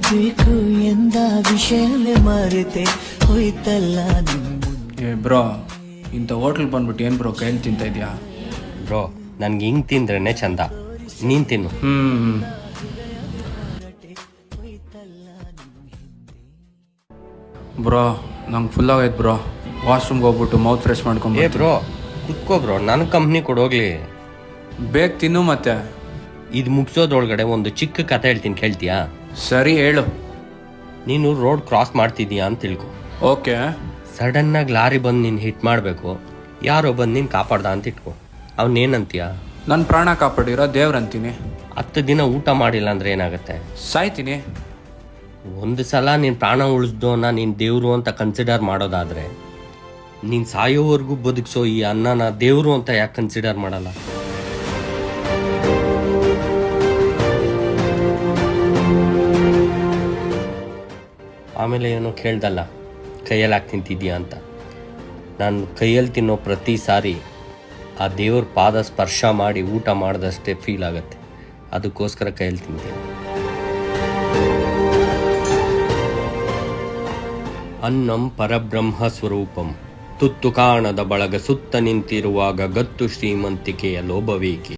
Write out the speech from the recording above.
ಬೇಕು ಎಂದ ವಿಷಯವೇ ಮರೆತೆ ಹೋಯ್ತಲ್ಲ ಏ ಬ್ರೋ, ಇಂಥ ಹೋಟ್ಲ್ ಬಂದ್ಬಿಟ್ಟು ಏನು ಬ್ರೋ ಕೈಯಲ್ಲಿ ತಿಂತ ಇದೆಯಾ? ಬ್ರೋ, ನನ್ಗೆ ಹಿಂಗೆ ತಿಂದ್ರೇ ಚಂದ. ನೀನು ತಿನ್ನು. ಬ್ರೋ, ನಂಗೆ ಫುಲ್ ಆಗೈತೆ ಬ್ರೋ. ವಾಶ್ರೂಮ್ಗೆ ಹೋಗ್ಬಿಟ್ಟು ಮೌತ್ ಫ್ರೆಶ್ ಮಾಡ್ಕೊಂಬ. ಏ ಬ್ರೋ, ಕುತ್ಕೋ ಬ್ರೋ, ನನ್ನ ಕಂಪ್ನಿ ಕೊಡೋಗ್ಲಿ. ಬೇಗ ತಿನ್ನು ಮತ್ತೆ. ಇದು ಮುಗಿಸೋದ್ರೊಳಗಡೆ ಒಂದು ಚಿಕ್ಕ ಕತೆ ಹೇಳ್ತೀನಿ, ಕೇಳ್ತೀಯಾ? ಸರಿ ಹೇಳು. ನೀನು ರೋಡ್ ಕ್ರಾಸ್ ಮಾಡ್ತಿದೀಯಾ ಅಂತ ತಿಳ್ಕೊ. ಓಕೆ. ಸಡನ್ನಾಗಿ ಲಾರಿ ಬಂದು ನೀನು ಹಿಟ್ ಮಾಡಬೇಕು. ಯಾರೋ ಬಂದು ನೀನು ಕಾಪಾಡ್ದ ಅಂತ ಇಟ್ಕೊ. ಅವನೇನಂತೀಯ? ನನ್ನ ಪ್ರಾಣ ಕಾಪಾಡಿರೋ ದೇವ್ರಂತೀನಿ. 10 ದಿನ ಊಟ ಮಾಡಿಲ್ಲ ಅಂದ್ರೆ ಏನಾಗುತ್ತೆ? ಸಾಯ್ತೀನಿ. ಒಂದು ಸಲ ನೀನು ಪ್ರಾಣ ಉಳಿಸ್ದೋನ ನೀನು ದೇವರು ಅಂತ ಕನ್ಸಿಡರ್ ಮಾಡೋದಾದ್ರೆ, ನೀನು ಸಾಯೋವರೆಗೂ ಬದುಕಿಸೋ ಈ ಅನ್ನನ ದೇವರು ಅಂತ ಯಾಕೆ ಕನ್ಸಿಡರ್ ಮಾಡಲ್ಲ? ಆಮೇಲೆ ಏನೋ ಕೇಳ್ದಲ್ಲ, ಕೈಯಲ್ಲಿ ಹಾಕಿ ತಿಂತಿದ್ಯಾ ಅಂತ. ನಾನು ಕೈಯಲ್ಲಿ ತಿನ್ನೋ ಪ್ರತಿ ಸಾರಿ ಆ ದೇವ್ರ ಪಾದ ಸ್ಪರ್ಶ ಮಾಡಿ ಊಟ ಮಾಡಿದಷ್ಟೇ ಫೀಲ್ ಆಗುತ್ತೆ. ಅದಕ್ಕೋಸ್ಕರ ಕೈಯಲ್ಲಿ ತಿಂತೀನಿ. ಅನ್ನಂ ಪರಬ್ರಹ್ಮ ಸ್ವರೂಪಂ, ತುತ್ತು ಕಾಣದ ಬಳಗ ಸುತ್ತ ನಿಂತಿರುವಾಗ ಗತ್ತು ಶ್ರೀಮಂತಿಕೆಯ ಲೋಭವೇಕೆ.